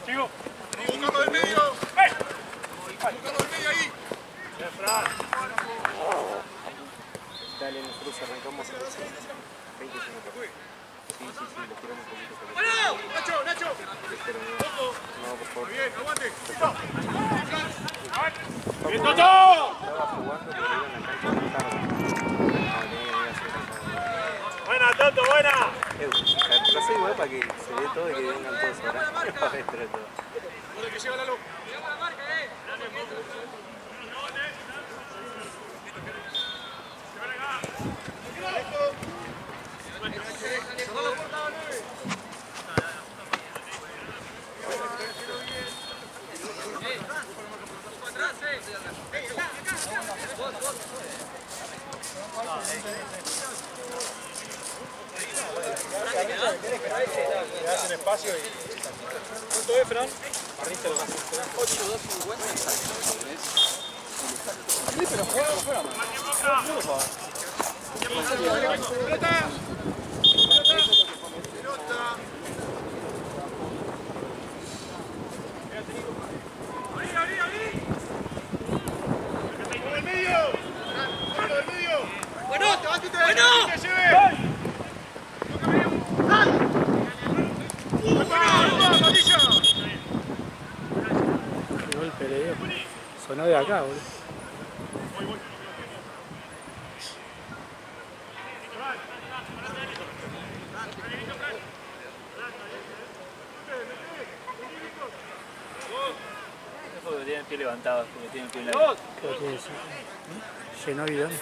Chico. Buscarlo del medio. Buscarlo del medio ahí. Dale, nosotros arrancamos a 20 minutos. Sí, lo tiramos un poquito. ¡Bueno! ¡Nacho! Pero no, por favor. Muy bien, aguante. ¡Bien, Toto! Estaba jugando, pero iba en la cancha muy tarde. ¡Buena, Toto, buena! Retrasé igual para que se vea todo y que vengan todos ahora. Para dentro de todo. Con el que lleva la luz. Le hacen espacio y... ¿Cuánto es, Fran? Arriba lo más. 8-2-50. Sí, pero juega fuera, man. ¡Pelota! Qué golpe le dio. Sonó de acá, boludo. Porque tienen el pie levantado, porque tienen el pie levantado. Creo que sí. Llenó bidón.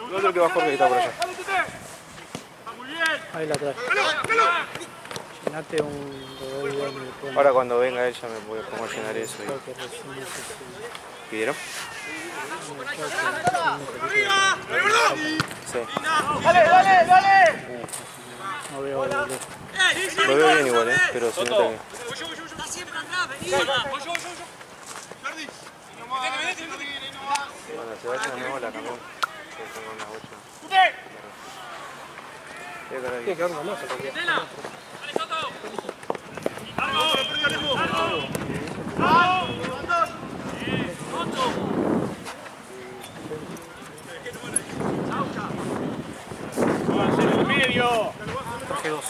El otro que va Jorge que está por allá. Ahí la trae. Llenate un bidón y después. Ahora cuando venga él ya me voy a pongo a llenar eso. Creo que recién necesito. ¿Pidieron? Sí. No veo el boludo. Lo veo bien igual, pero se nota que... Cuando se vaya no la cambiamos. Tengo una 8. Tiene que haber una masa porque... ¡En el medio! Traje 2.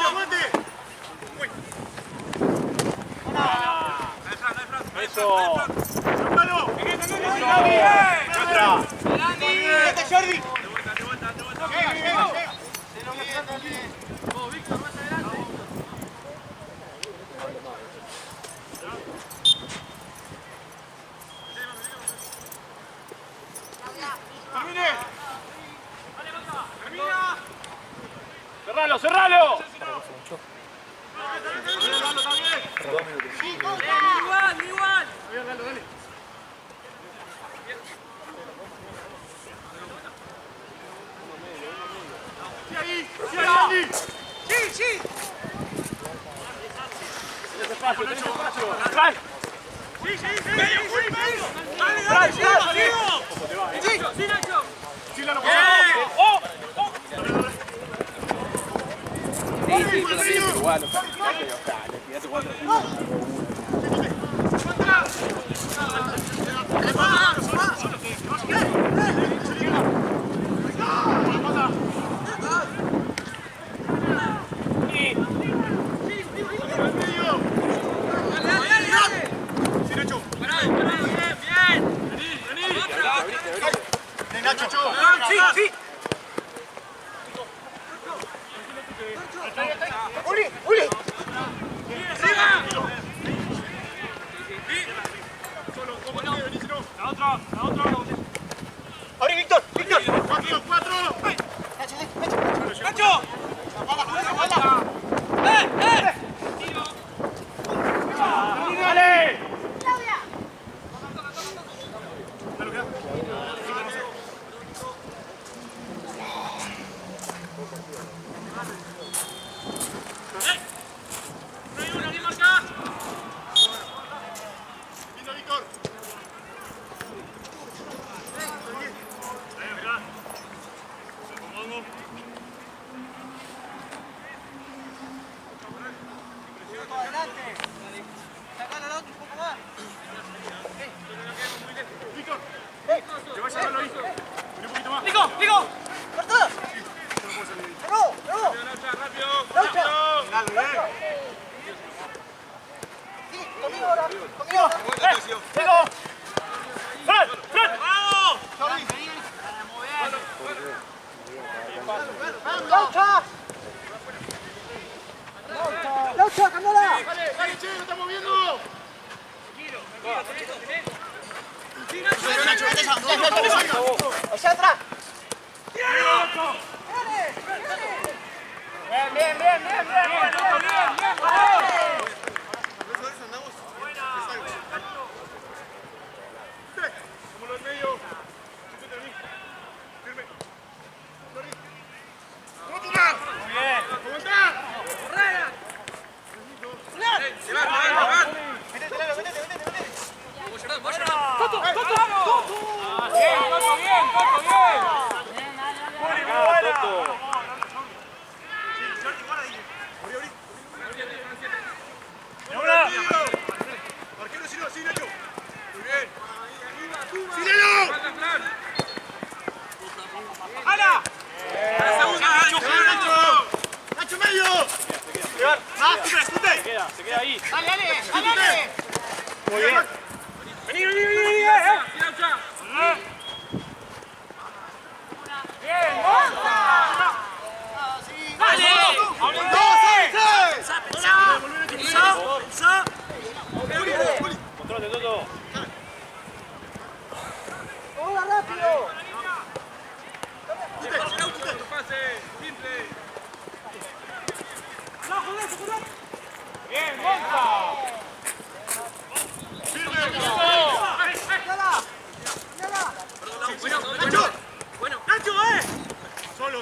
¡Aguante! ¡Eso! Jordi! ¡Cerralo, cerralo! ¡Igual! ¡Sí! ¡Tenés espacio, tenés espacio! ¡Atrás! ¡Sí! ¡Dale! ¡Sí, Nacho! ¡Oh! Sí, pero sí, igual, le tiraste 4 ¡Sí! ¡Uli! ¡Arriba! Abrí, Víctor. Víctor. 4. ¡Nacho! ¡Dale! Víctor. ¡Hacia atrás! Bien. Como los medios. Firme. ¿Cómo tú vas? Bien. ¿Cómo estás? Arquero, sí, Nacho. Muy bien. ¡Sí, ¡Hala! ¡Nacho medio! Se queda ahí. ¡Dale! Muy bien. Vení. Bien, Control de todo. ¡Hola, rápido! Bien, Gonza. ¡Nacho,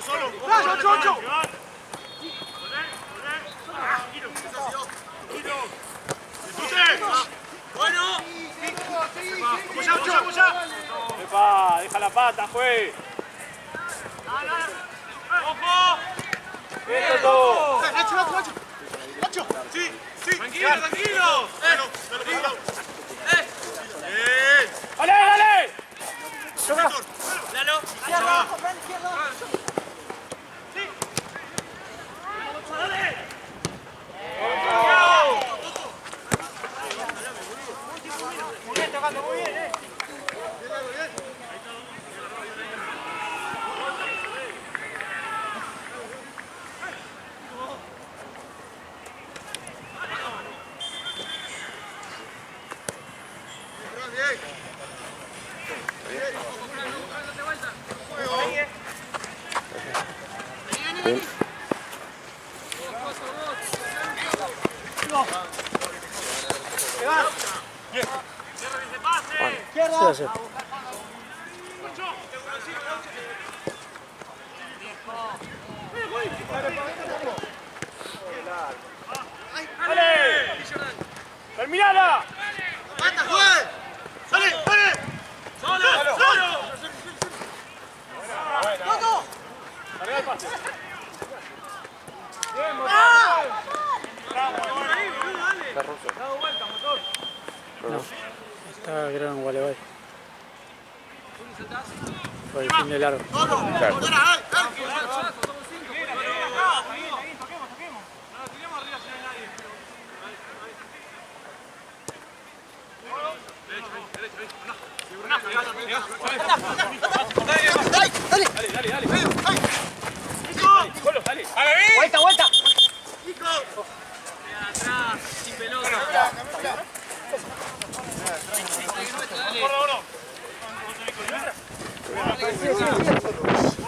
Solo. ¡Nacho! Epa, deja la pata, juez. ¡Ojo! ¡Bien, Toto! ¡Nacho! ¡Sí! ¡Tranquilo! Bueno, tranquilo. ¡Bien! ¡Dale! ¡Izquierda! Muy bien, tocando muy bien, Sí. ¡Dale! ¡Terminala! ¡Mata, juez! ¡Sale! ¡Solo! Arriba el pase. Está ruso. Está Gran Gualeguay. Por el fin de largo. ¡Vuelta!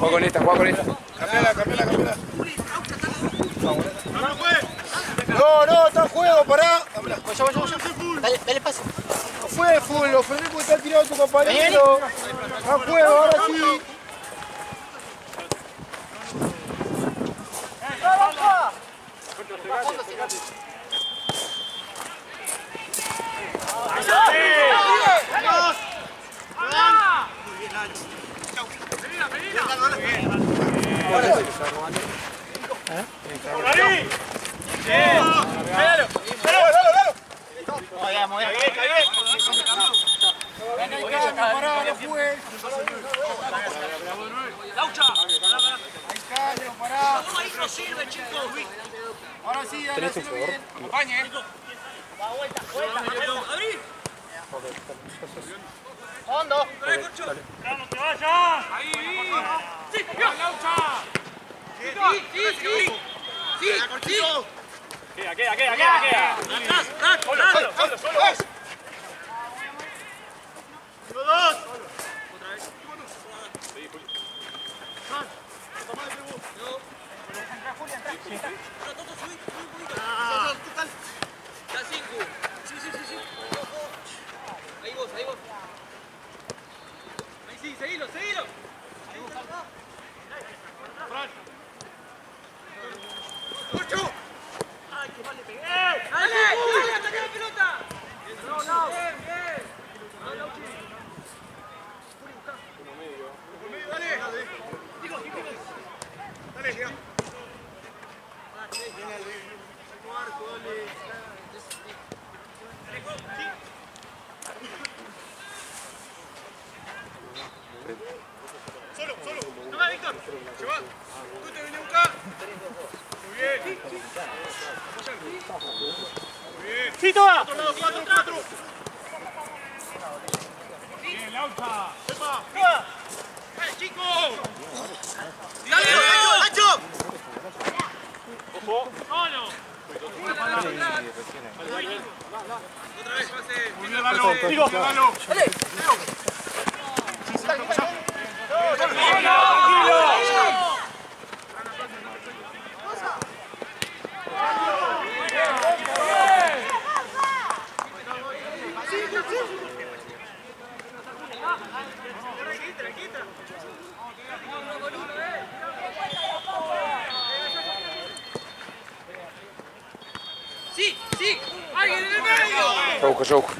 Juega con esta, juega con esta. Cambiala. No, está en juego, pará. Dale paso. No fue full, lo frené porque está tirado tu compañero. Está en juego, ahora sí. Ahora sí, ahora sí, bien. Acompañe, Fondo. ¡No te vayas! ¡Ahí! ¡Sí! ¡Laucha! Sí. Queda. Solo. ¡Dos! Seguilo. Dale, ataca la pelota. Solo. No va, Víctor. Lleva. Tú te vienes a buscar. Muy bien. Muy bien. Sí, toma. Otro lado, 4. Bien, Laucha. ¡Epa! ¡Chico! Dale, Nacho. ¡Solo! Otra vez, pase. Digo. Sí. Alguien en el medio. Yo busco.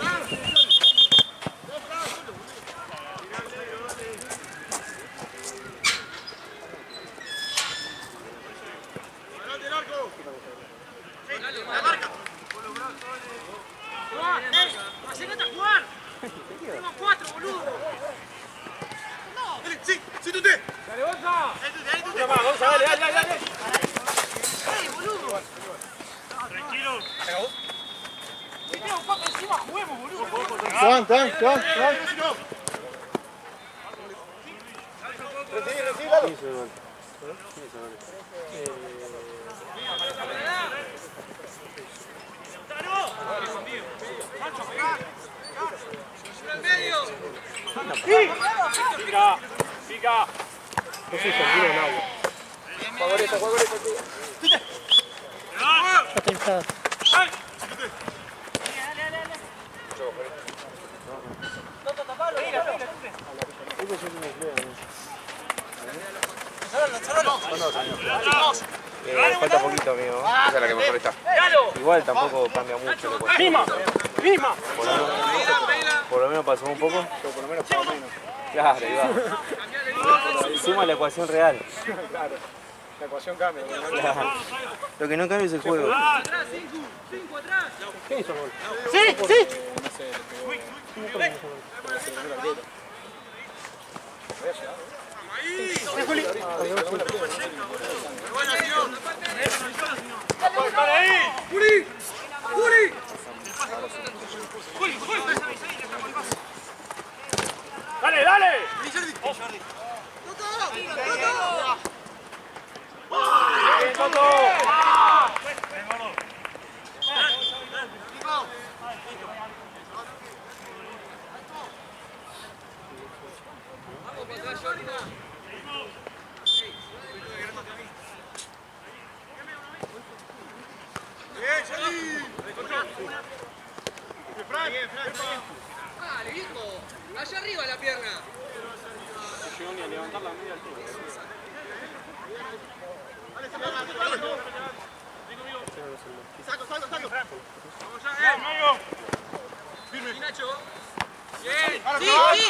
La marca. Acércate a jugar. Tenemos 4, boludo. Sí, tú te. Dale, Gonza. Una más, Gonza, dale. Boludo. Tranquilo. Si tenemos 4 encima, juguemos, boludo. Juan. Pica. No soy sentido en agua. Juega con esta. Ya está inflada. Falta poquito, amigo. Esa es la que mejor está. Igual tampoco cambia mucho. Misma. Por lo menos pasó un poco. Por lo menos para menos. Claro, ahí va. Suma la ecuación real. Claro. La ecuación cambia. Claro. Lo que no cambia es el juego. Atrás, 5 atrás. ¿Qué hizo gol? Sí. No sé, le pegó. ¡Para ahí! ¡Juli! ¡Dale! Dale, hijo. Allá arriba la pierna. No llegó ni a levantar la media altura. Vamos ya, Mario. Firme. Y Nacho. Bien. Dale, Sí, dale. sí.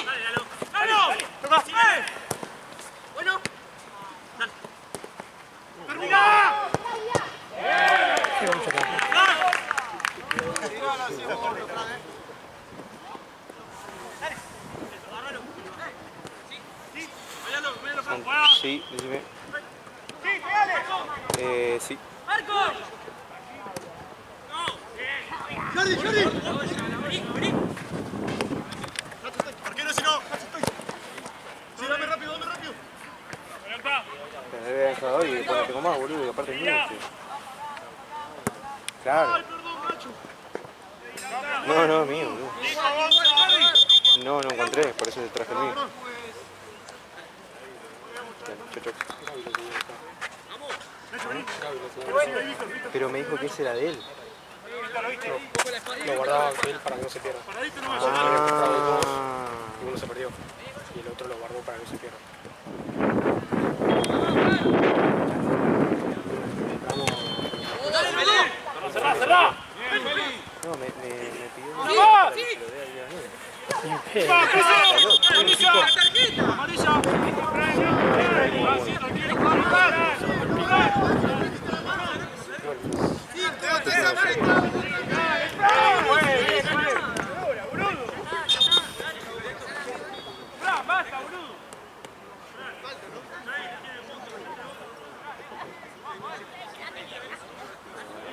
Dale, dale. Bueno. ¡Termina! Sí, vamos a cambiar. Sí, decime. Sí, pegale. Sí. ¡Marcos! Jordi, Jordi. Arquero, si no. Sí, dame rápido, dame rápido. Me debe dejado y después no tengo más, boludo, y aparte es mío. Claro. Ay, perdón, Nacho. No, no, es mío, boludo. No, no encontré, por eso traje el mío. Chau, chau. Pero me dijo que ese era de él. Lo guardaba él para que no se pierda. Y uno se perdió. Y el otro lo guardó para que no se pierda. ¡Cerrá! No, me pidió Sí, para sí. que se lo dé ahí a él. Sin pedo. ¡Amarilla!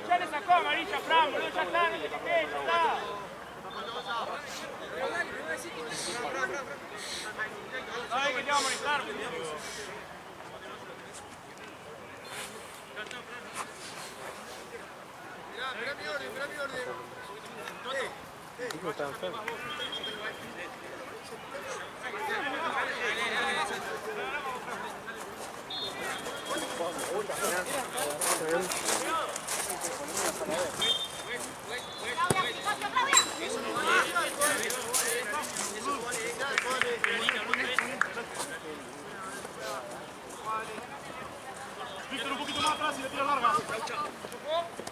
Ya le sacó amarilla, Fran, boludo, ya está, no te quejes, ya está. Ay, que te va a molestar. Mirá mi orden. Dijo que estaba enfermo. Víctor, un poquito más atrás y le tira larga.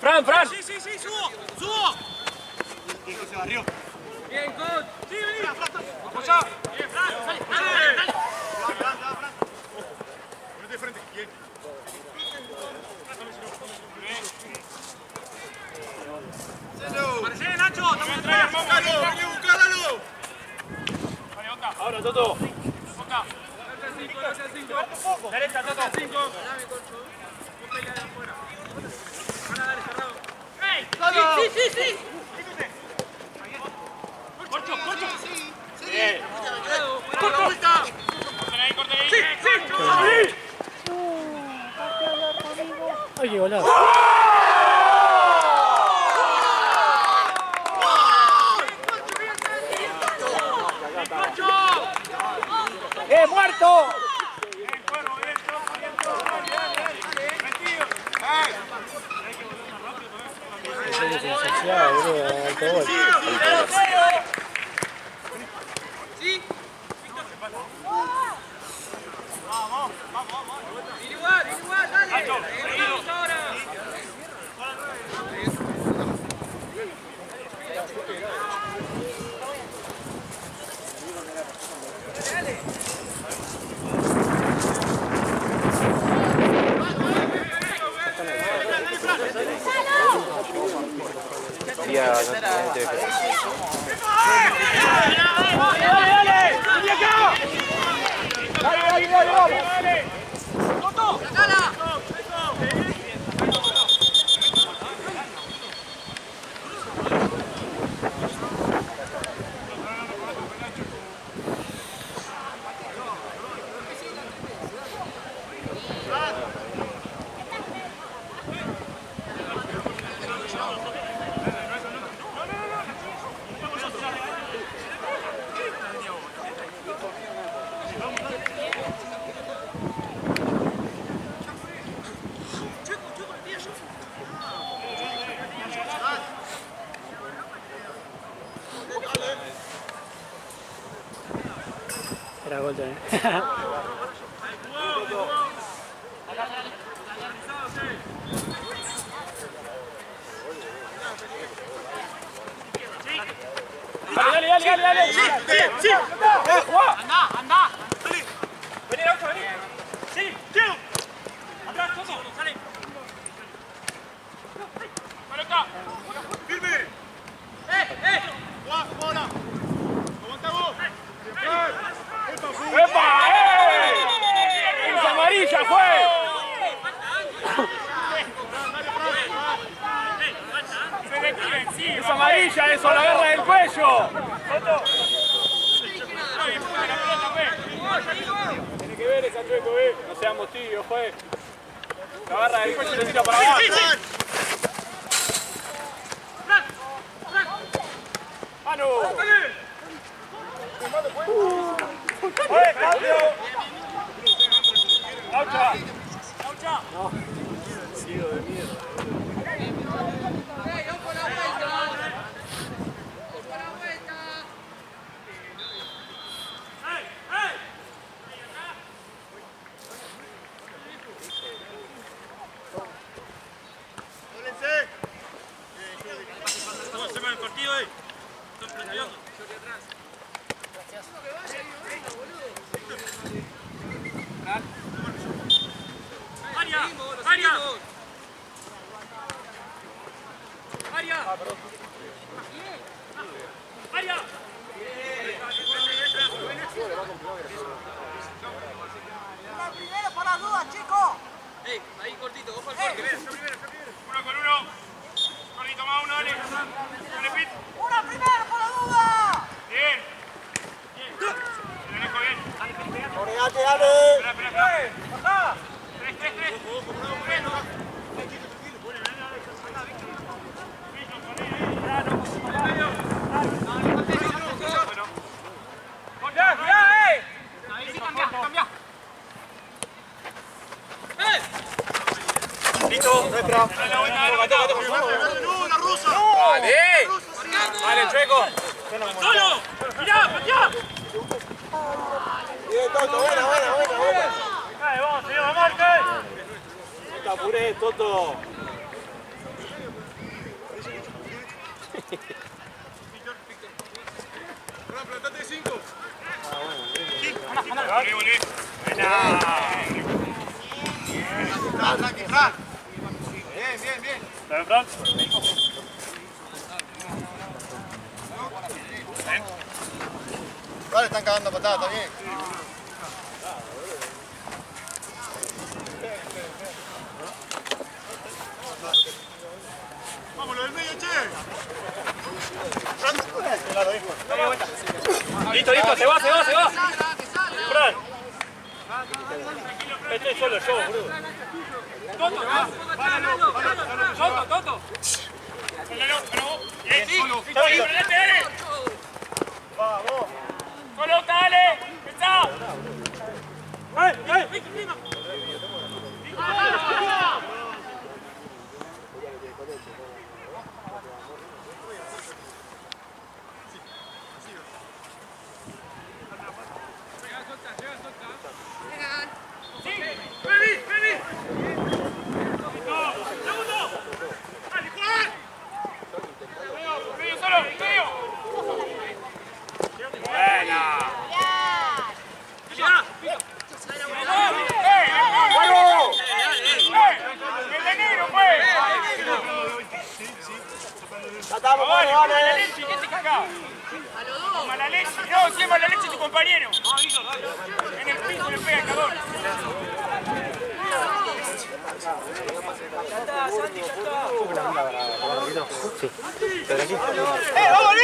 Fran. Sí, subo, subo. Hijo, se barrió. Bien, coach. Sí, vení. Apoyá. Bien, Fran. Dale. Fran. Ponete de frente. Bien. Marcelo, Nacho. Estamos atrás. Vení a buscarlo. Ahora, Toto. Derecha, Toto. 5. Dame, Corcho. No pelea de afuera. Van a dar cerrado. ¡Ey! Sí. Corcho. Bien. Corcho. Vuelta. Corten ahí. Sí. Ay, qué golazo. ¡Muerto! Es licenciado, boludo, alcohol. Sí. Igual, dale. Vamos ahora. Día, no te dejes. La gol también. Dale. Sí. Juá. Anda. Vení, Laucha, vení. Sí, Diego. Atrás, Toto, sale. Pelota. ¡Firme! ¡Bola! ¡Aguanta vos! ¡Epa! ¡Esa amarilla fue! ¡Es amarilla eso! ¡La agarra del cuello! Tiene que ver esa chueco, no seamos tibios, juez. La agarra del cuello y le tira para abajo. ¡Manu! ¡Cambio! ¡Laucha! Ciego de mierda. ¿Cómo se va el partido ahí? Están peleando. Primero por las dudas, chicos. Ahí cortito, ojo al corte. Uno con uno. Cortito más uno, dale. Dale, Pit. Una primero por la duda. Bien. Lo dejo bien. Orégate, dale. Espera. Tres. Cambia. Listo. Nuestra. ¡No, la rusa! Dale, Chueco. ¡Solo! ¡Mirá, pateá! Bien, Toto, buena. Vamos, señor, marca. No te apures, Toto. Plantate de 5. Volví. Tranqui, Fran. Bien. Dale, Fran. Vale, están cagando patadas, está bien. Vamos, lo del medio, che. Listo, se va. Fran. Estoy solo yo, boludo. Toto. Vamos. Solo, dale. Pensá. Vení. Segundo. Dale, Juan. Medio solo. Buena. ¡El de negro, pues! Ya estamos, vale. Mala leche, ¿quién te caga? Mala leche. No, ¿quién mala leche? Tu compañero. En el piso le pega el cagón.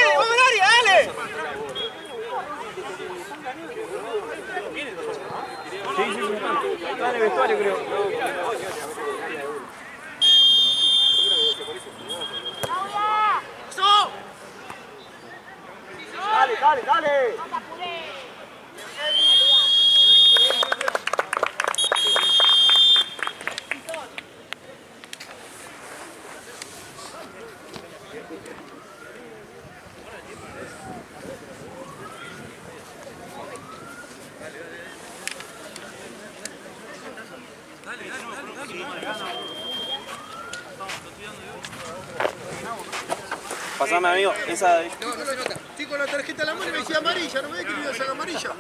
¡Vamos al área, dale! Está en el vestuario, creo. Dale. Pasame, amigo, esa... No, no se nota. Estoy con la tarjeta en la mano y me decía amarilla, no me ve que le iba a sacar amarilla.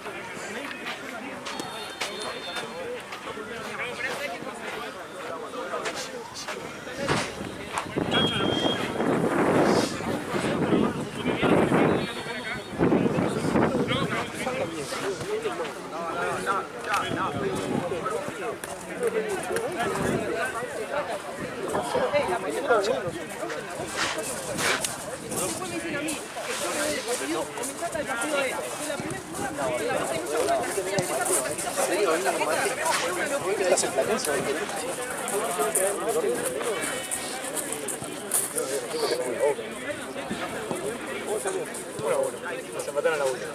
Se mataron a la última.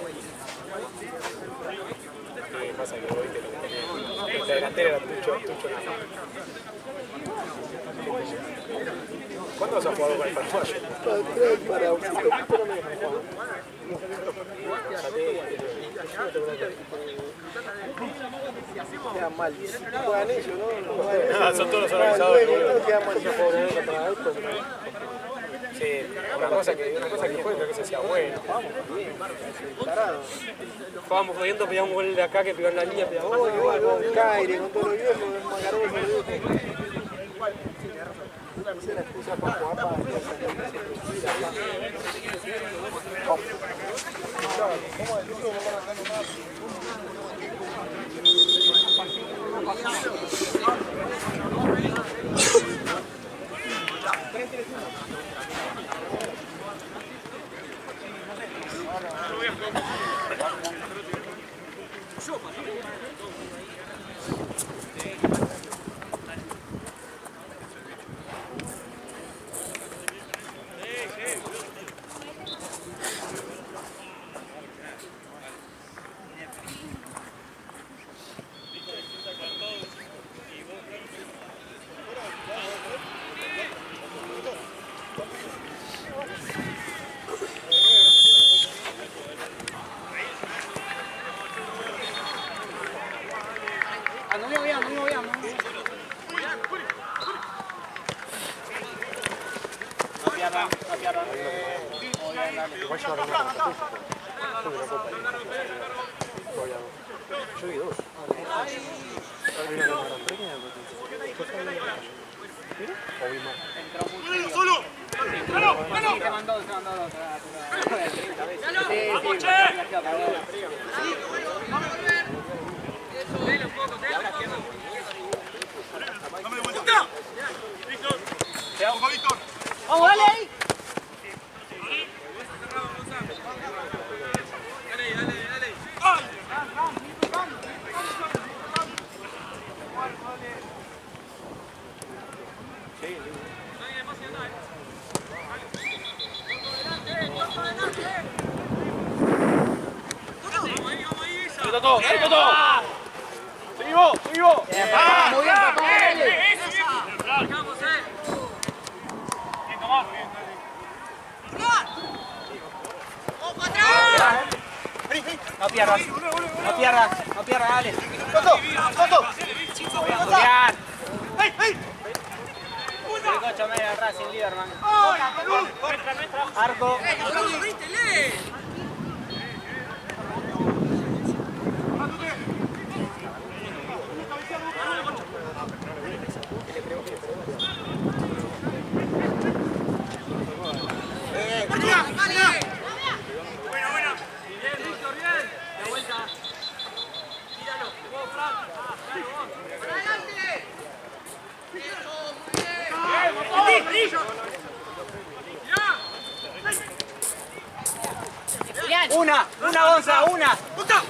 ¿Qué pasa? Que hoy la delantera era Tucho. ¿Cuándo has jugado con el Paraguayo? Para un poquito, pero no me dejan jugar. Quedan mal. Juegan ellos, ¿no? Son todos los organizadores. No quedan mal. Sí, una cosa que fue, creo que se decía, bueno, vamos, bien. Estábamos jodiendo, pedíamos un gol de acá que pegó en la línea, pedíamos Igual, con Caire, con todos los viejos, con Magaroso, esa es la excusa para jugar para Yo vi dos. ¡Solo! ¡Vamos, che! ¡Dame de vuelta! ¡Víctor! ¡Ojo, Víctor! ¡Vamos, dale ahí! ¡Todo! ¡Seguimos! ¡Seguimos! Muy bien, papá, dale. No pierdas, dale. ¡Coto! Julián. El cocho medio atrás, sin líder, man. Arco. Una, Gonza, una. ¡Punta!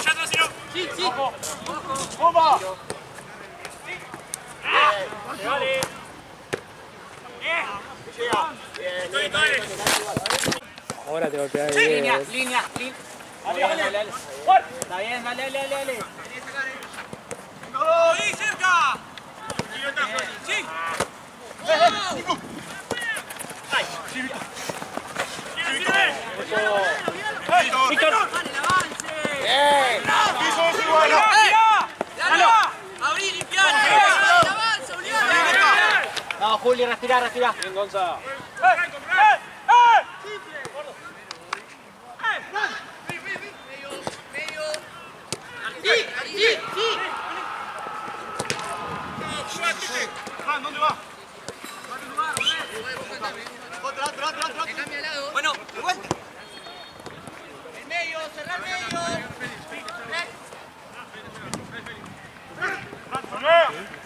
¡Ya atrás, si no! Sí. ¡Opa! Vale. Ahora te golpea el Línea. dedo. Dale. Está bien, dale. ¡Ahí, cerca! ¡Sí! Víctor. Abrí, limpiar. Avance, Julián. Vamos, Juli, respira, respira. Bien, Gonza. ¿Dónde va? Bueno, de vuelta. El medio, cerrar el medio.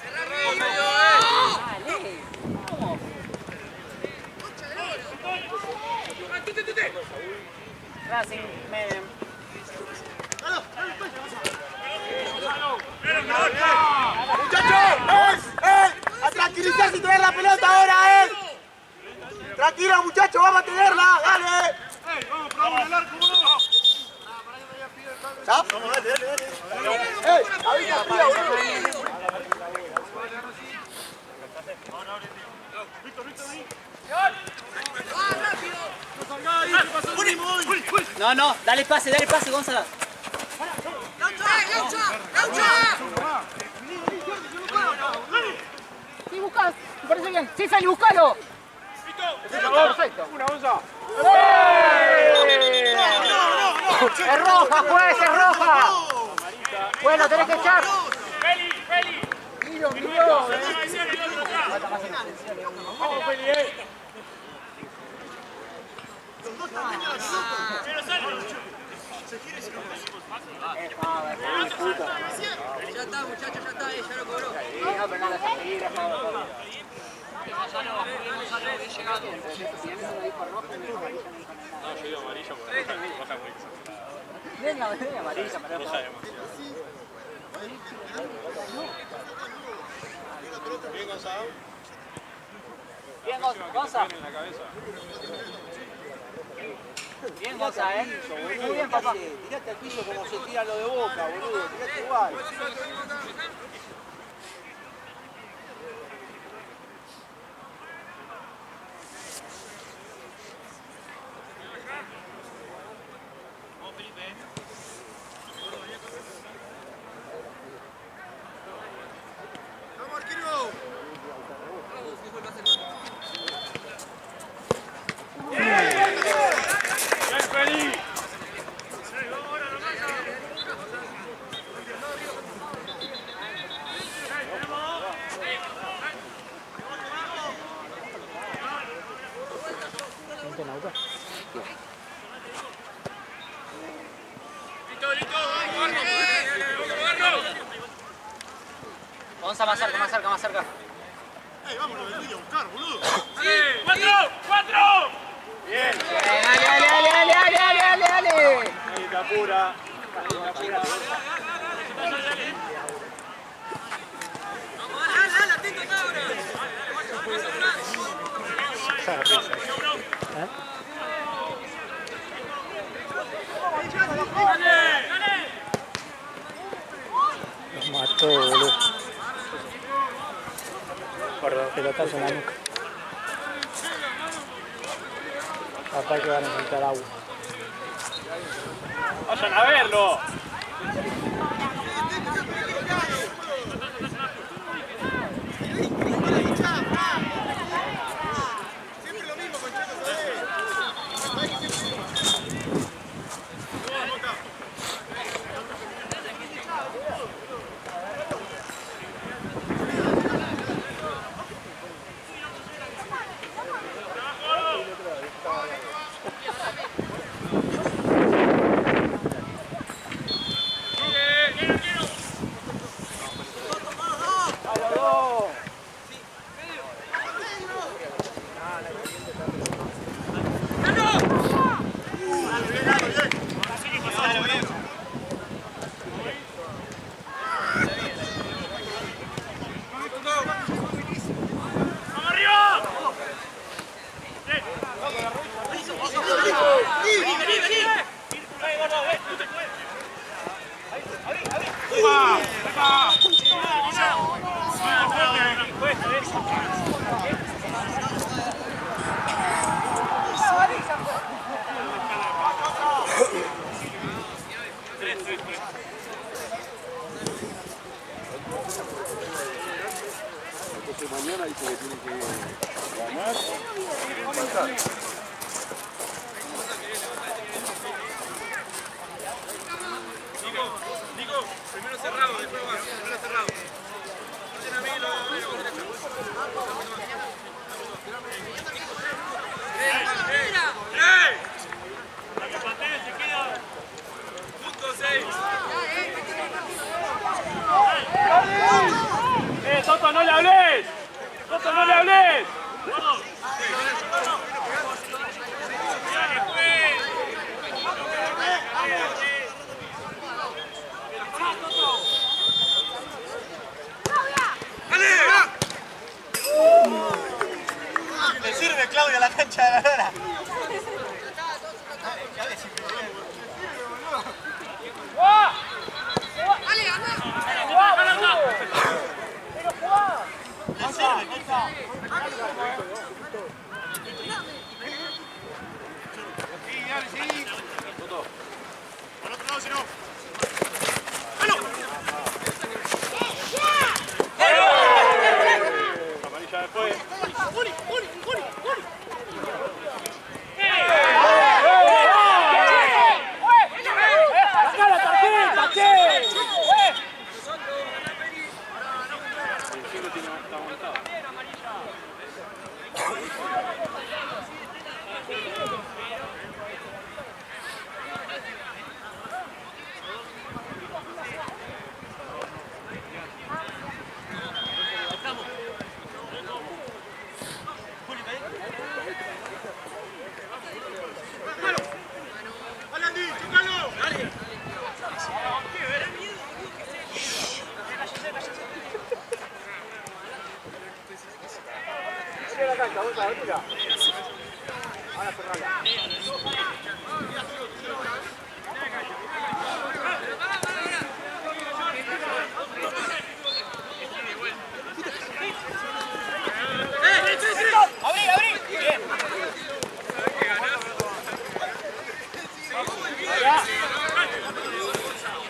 Cerrar el medio. Racing, medio. ¡Muchachos! ¡A tranquilizarse y traer la pelota ahora, Tranquila, muchachos, vamos a tenerla, dale. Vamos, probamos el arco, boludo. ¿Ya? Dale. Avisa, tira, boludo. No, dale pase, Gonzalo. Sí, buscas, me parece bien. Sí, Feli, buscalo. Perfecto. Una Gonza. Es roja, juez, es roja. Bueno, tenés que echar. Feli. Miro. Vamos, Feli, Ya está, muchachos, ya está, ya lo cobró. No, pero no la seguir, No, yo digo amarilla porque roja muy exagerada. Venga, amarilla, pero Roja de más. Bien, Gonzalo. bien, Gonza. En la cabeza. Bien, Gonza, Muy bien, papá. Tirate al piso como se tira lo de Boca, boludo. Tirate igual. Vamos, arquero. Bien, Feli. Gonza, más cerca. Vámonos, del vídeo a buscar, boludo. ¡Cuatro! Bien. Dale. Nadie te apura. Dale, atento acá ahora. Los mató, boludo. Por pelotazo en la nuca. Capaz que van a necesitar agua. ¡Vayan a verlo! Siempre lo mismo con Chaco, ¿sabes? Mañana dice que tiene que Nico, primero cerrado, después va. Primero cerrado. Corten a mí lo medio con derecha. La que patea se queda. Punto 6. Toto, no le hables. Toto, no le hables. Le sirve Claudia la cancha de la lona. Al otro lado, si no. Amarilla después. ¡Sacá la tarjeta, che!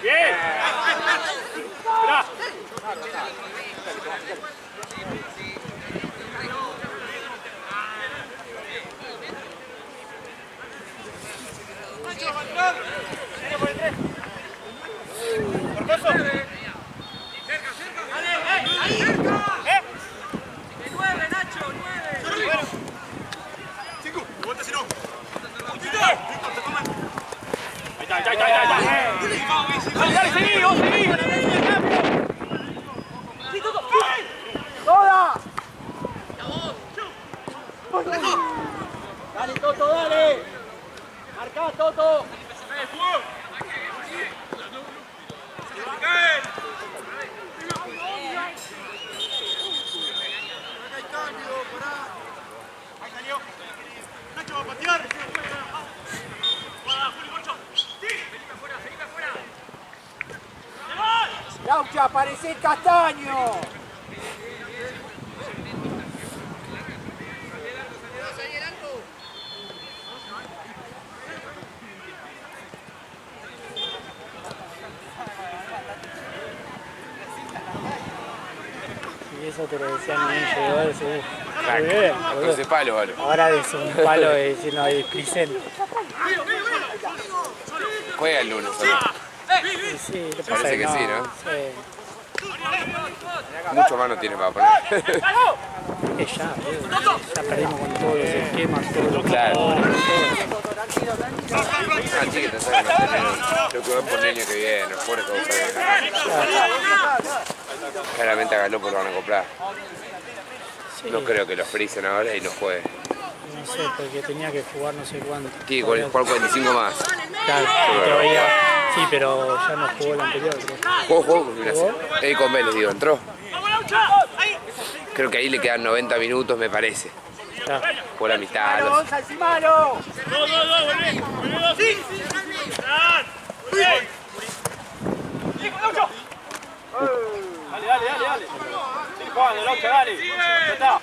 Bien. Mirá. Dale, seguí, vos seguí. ¡Toda! Dale, Toto, dale. Marcá, Toto. Ahí salió. Nacho va a patear. Laucha, aparece el Castaño. Y eso te lo decían en un llegó de segundo. Muy bien, boludo. 14 palos, vale. Ahora es un palo diciendo ahí displicente. Juega el lunes, ¿no? Y sí, lo pasa Parece que sí, ¿no? Sí. Mucho más no tiene para poner. Es ya, boludo. Ya perdimos con todos los esquemas, todos los Claro. jugadores, todo. Ah, sí, que te sacan a tener lo que van por el año que viene, los pobres que vos sabés. Claramente a Galopo lo van a comprar. Sí, No creo que lo frisen ahora y lo jueguen. no sé, porque tenía que jugar no sé cuánto. Tiene que jugar 45 más. Claro, todavía. Sí, pero ya no jugó el anterior, creo. Jugó, con Vélez, digo, entró. Creo que ahí le quedan 90 minutos, me parece. Claro. Por la mitad. ¡Mano, Gonza, encimalo! Volvé. ¡Sí! Dale. Sigue jugando, Laucha, dale. Ya está.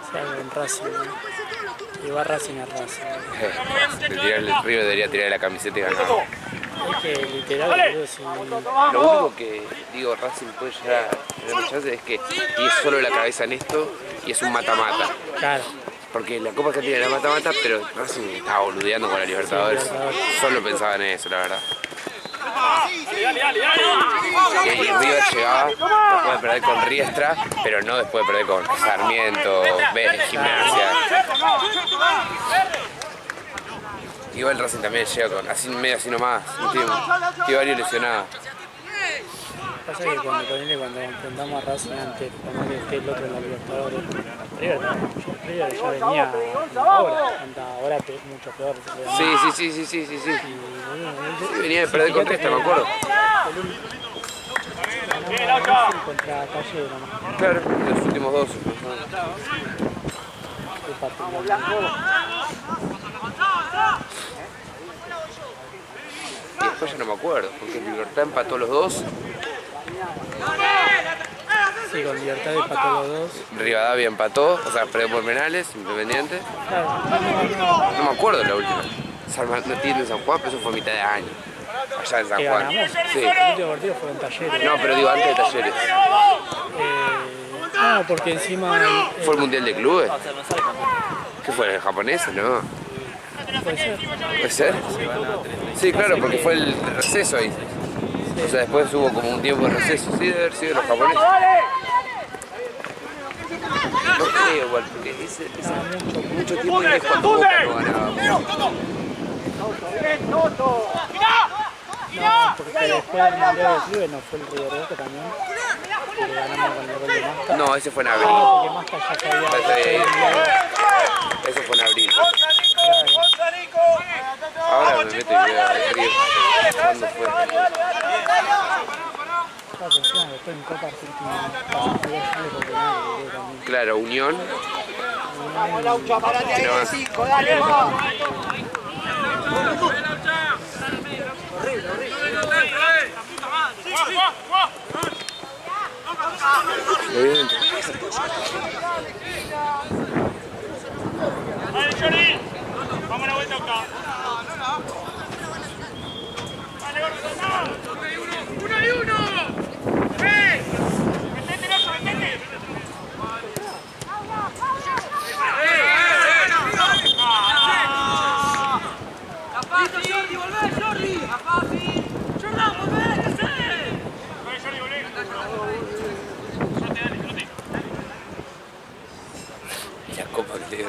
O sea, Racing, ¿no? Igual Racing es Racing. River debería tirar la camiseta y ganar. Es que literal, boludo, si... Lo único que digo Racing puede llegar a tener chance es que tiene solo la cabeza en esto y es un mata-mata. Claro. Porque la Copa Argentina era mata-mata, pero Racing estaba boludeando con la Libertadores. Solo pensaba en eso, la verdad. Y River llegaba después de perder con Riestra, pero no después de perder con Sarmiento, Gimnasia. Igual Racing también llega con así medio así nomás, tiene varios lesionados. Pasa que cuando enfrentamos a Racing antes, cuando esté el otro en la Libertadores, River ya venía ahora mucho peor. Sí. Venía de perder con Riestra, me acuerdo. Contra Calle nomás. Claro, los últimos dos. Y después ya no me acuerdo, porque Libertad empató los dos. Sí, con Libertad empató los dos. Rivadavia empató, o sea, perdió por penales, Independiente. Claro, No me acuerdo la última. No tiene en San Juan, pero eso fue a mitad de año. Allá en San que Juan. ganamos. Sí. El último partido fue en Talleres. No, pero digo antes de Talleres. No, porque encima... ¿Fue el Mundial de Clubes? ¿Qué fue? ¿El japonés? No. puede ser. ¿Puede ser? Sí, claro, porque fue el receso ahí. O sea, después hubo como un tiempo de receso. Sí, debe haber sido los japoneses. No creo igual, porque ese mucho tiempo y es cuando Boca no ganaba. No, porque después del Mundial de Clubes no fue el River Boca también. Que le ganamos con el gol de Masca. No, ese fue en abril. Porque Masca ya se había... Eso fue en abril. Ahora me meto y veo a River. ¿Cuándo fue? Después en Copa Argentina. Claro, Unión. Dale, Jordi. Vamos a la vuelta acá. Dale, gordo. ¡Uno y uno! ¡Metete, Nacho, metete! Jordi, volvé, Jordi. Jordan, volvé, ¿qué haces? Dale, Jordi, volvé. La copa que te dio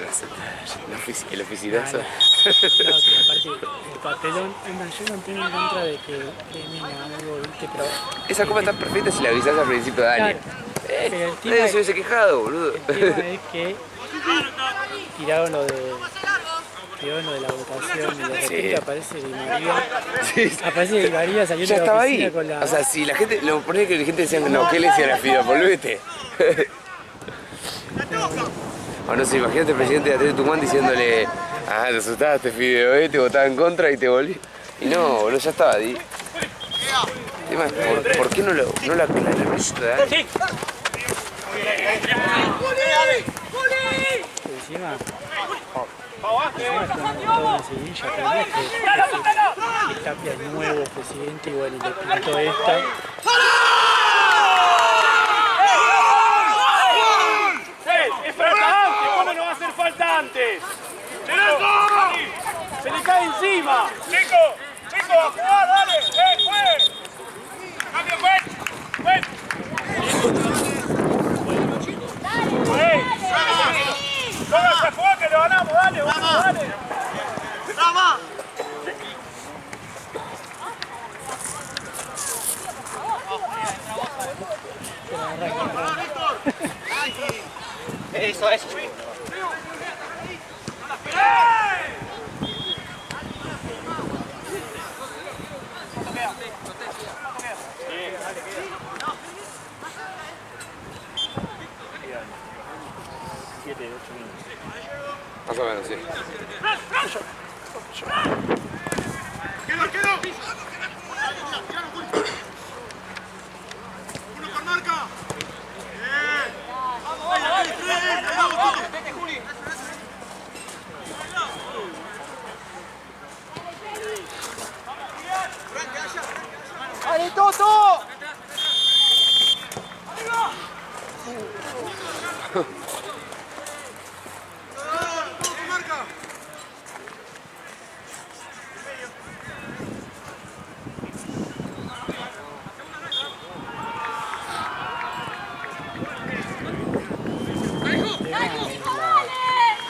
el oficinazo. No, que aparte el papelón, yo no tengo en contra de que premien a algo, ¿viste? Pero Esa copa está perfecta si la avisás al principio de año. pero el tema Nadie se hubiese quejado, boludo. es que tiraron lo de la votación y de repente aparece Di María. Aparece Di María saliendo Ya de la estaba oficina ahí. con la... O sea, si la gente, lo ponía que la gente decía, no, ¿qué le decían a Fido? Volvete. O no sé, imagínate el presidente de Atlético Tucumán diciéndole, te asustaste, Fideo, te votaba en contra y te volví. Y no, boludo, ya estaba ahí. El tema es, ¿por qué no lo aclaran el resto de año? Encima está una seguidilla también que Tapia es nuevo presidente y bueno, y le pintó esta. ¡Es falta antes! ¿Cómo no va a ser falta antes? ¡Se le cae encima! ¡Chico! ¡Chico, a jugar, dale! ¡Juegue! ¡Cambio, juez! ¡Póngase a jugar que lo ganamos! ¡Dale, vamos, dale! ¡Vamos! Eso, eso. Más o menos, sí. ¡Quedo! ¡Uno con marca! ¡Bien! ¡Vamos! ¡Vete, Juli! ¡Dale, Toto!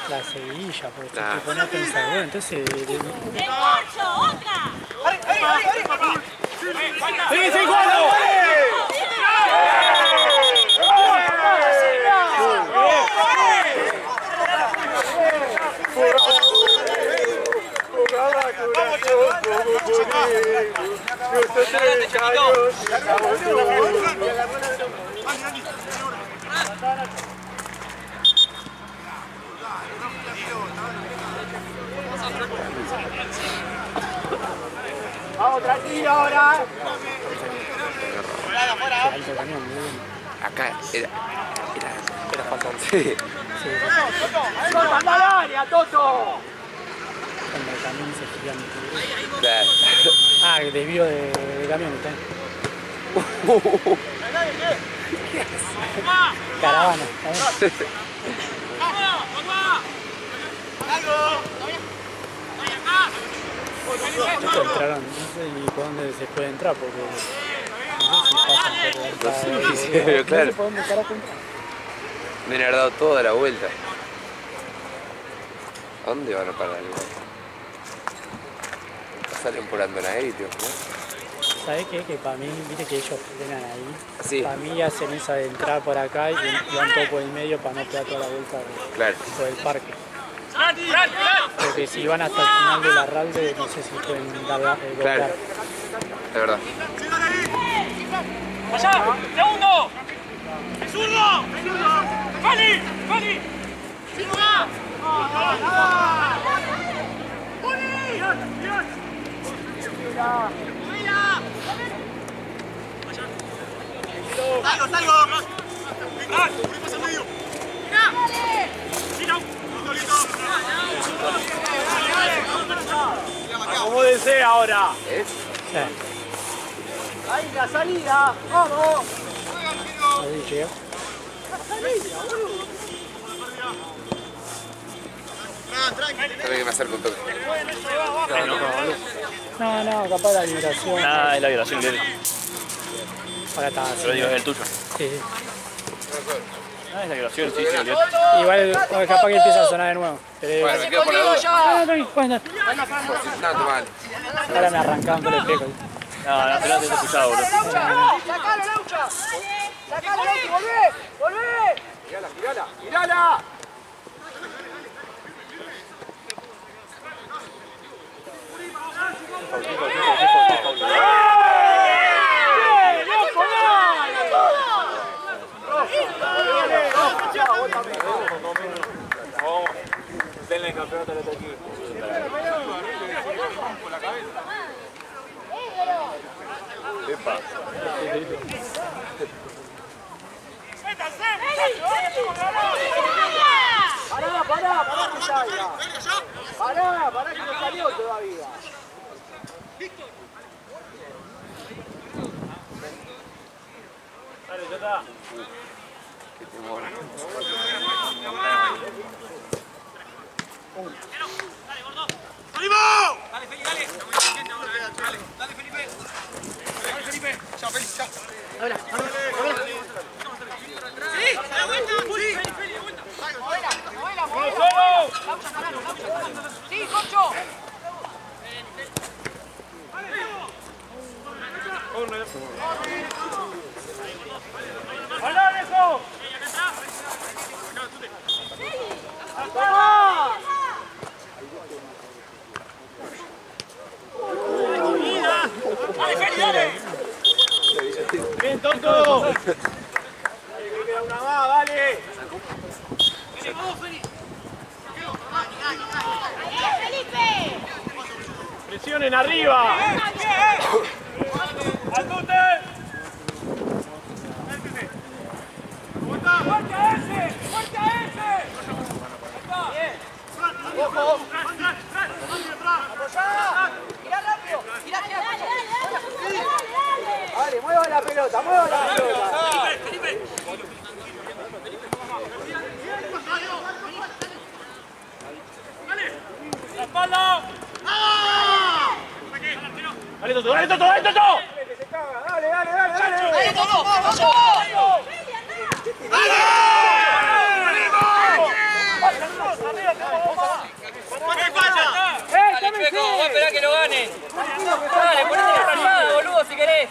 La seguidilla, porque te pone a pensar, bueno, entonces... ¡Otra! ¡Sí, jugando! Vamos, tranquilo ahora. Alto cañón, muy bien. Acá era faltón. Sí. ¡Anda al área, Toto! Cuando el camión se gigante. Claro. Ah, que desvío de camión, ¿está? Caravana, ¿está bien? Estos entraron, no sé ni por dónde se puede entrar, porque no sé si pasan por la entrada. Sí, pero claro. No sé por dónde carajo entrar. Me han dado toda la vuelta. ¿A dónde van a parar igual? Salen por Andonadito, ¿no? ¿Sabés qué? Que para mí, viste que ellos frenan ahí. Sí. Para mí hacen esa de entrar por acá y van todo por el medio para no pegar toda la vuelta Claro. por el parque. Porque si van hasta el final de la ralde, no sé si pueden dar Claro. volcar. De verdad. ¡Allá! ¡Segundo! ¡Zurdo! ¡Fali! ¡Fali! ¡Salgo! ¡Pasa medio! Acomódense ahora. Sí. Ahí la salida. Vamos. Ahí llega. También que me acerco un toque. No, capaz la liberación. Ah, es la violación de él. Ahora está así. Pero digo, es el tuyo. Sí. Ah, es la violación, sí, sí, olvidate. Igual capaz que empieza a sonar de nuevo. Pero... Bueno, me quedo por la duda. Ah, tranqui, pueden dar. No, toma mal. Ahora me arrancaban por el espejo. No, la pelota está escuchado, boludo. ¡Sacalo, Laucha! ¡Sacalo, Laucha! ¡Volvé! ¡Mirala! Denle el campeonato al otro equipo. Pará, que no salió todavía. Dale, ya está. Qué temor. ¡Ánimo! Dale, Felipe, dale. Dale, Felipe. Dale, Felipe. Ya, Felipe, ya. ¡Sí! ¡A la vuelta! ¡Sí! ¡Feli, de vuelta! ¡Sí, Concho! ¡Hola, Alejo! ¡Dale, Feli, dale! ¡Bien, Tonto! Dale, que queda una más, dale. ¡Felipe! Presionen arriba. ¡Al tute! ¡Fuerte a ese! ¡Fuerte a ese! Ojo. ¡Mirá rápido! ¡Mirá, ¡Dale, dale, dale! ¡Dale, Toto, dale, Toto! Dale, dale, dale, dale. ¡Ahí, Toto! ¡Vamos! Dale, Chueco, voy a esperar que lo ganen. Dale, ponete la rayada, boludo, si querés.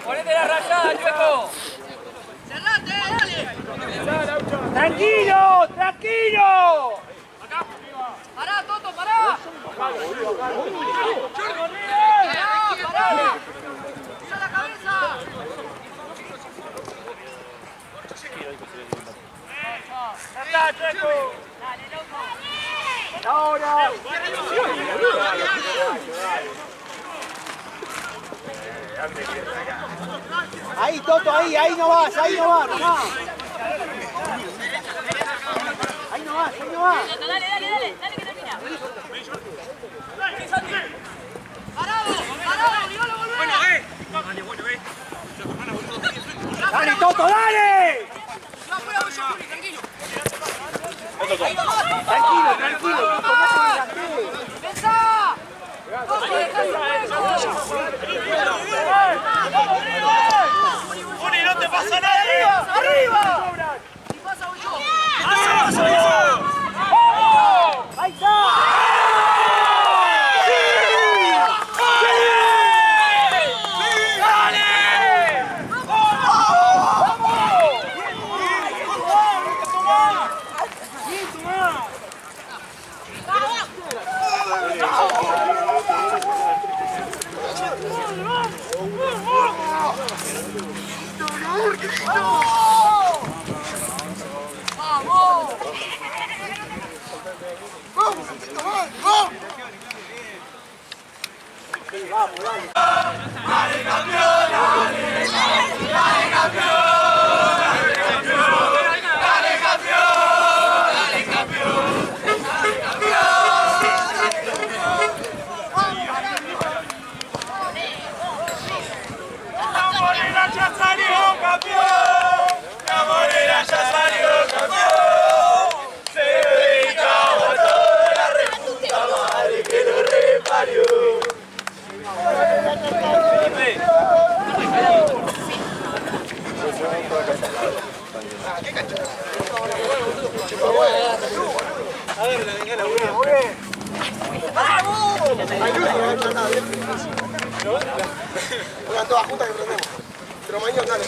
Ponete la rayada, Chueco. ¡Tranquilo, tranquilo! ¡Pará, Toto, pará! ¡Pará! ¡Usa la cabeza! ¡Anda, Chueco! Ahora. Ahí, Toto, ahí no vas, nomás. Ahí no vas, ahí no vas. Dale que termina. ¡Parado, Vigolo, volvé! Dale, Toto, dale. Tranquilo. Tranquilo. ¡Pensá! ¡Juli, no te pasa nada! ¡Arriba! ¿Qué pasa, voy yo? Ahí está. Pongan todas juntas que prendemos. Pero mañana dale.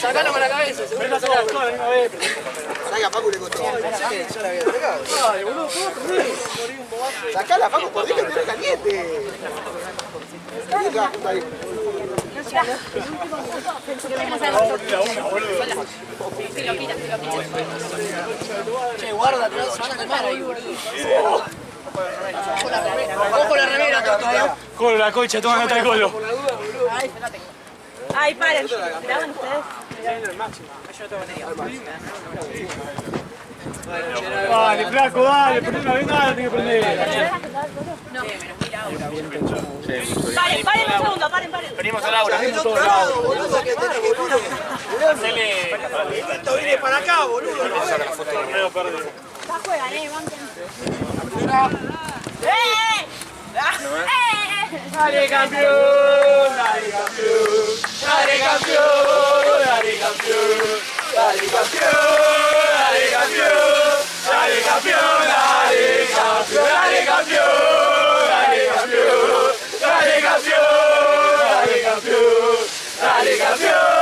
Sacalo con la cabeza. Saca, Paco, le costó. Sacala, Paco, por Dios, que te caliente. Ahí. Che, guarda, se van a calmar ahí, boludo. Ojo la remera, Toto. Colo, la concha, toma nota de Colo. Ay, paren. ¿Graban ustedes? Dale, flaco, dale, prende una ventana, tengo que prender. No. Paren un segundo, paren. Venimos a Laura. Esto viene para acá, boludo. Ya juegan, banquen. Dale, campeón, dale, campeón, dale, campeón, dale, campeón, dale, campeón, dale, campeón, dale, campeón, dale, campeón, dale, campeón, dale, campeón, dale, campeón, dale, campeón, dale, campeón,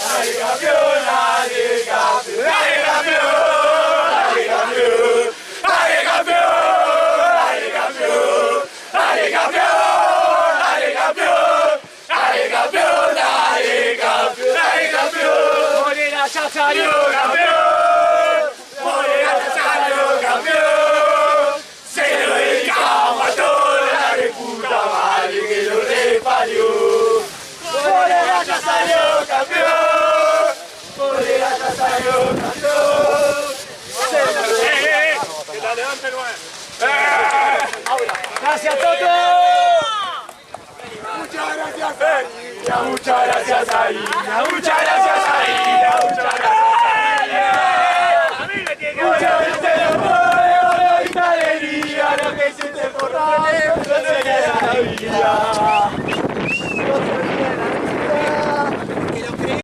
dale, campeón, dale, campeón, dale, campeón, dale, campeón. ¡Dale, campeón! ¡Dale, campeón! muchas gracias a Ina, muchas gracias a Ina, muchas gracias a Ina. Muchas veces los pobres, alegría, lo que siente por no sería la vida.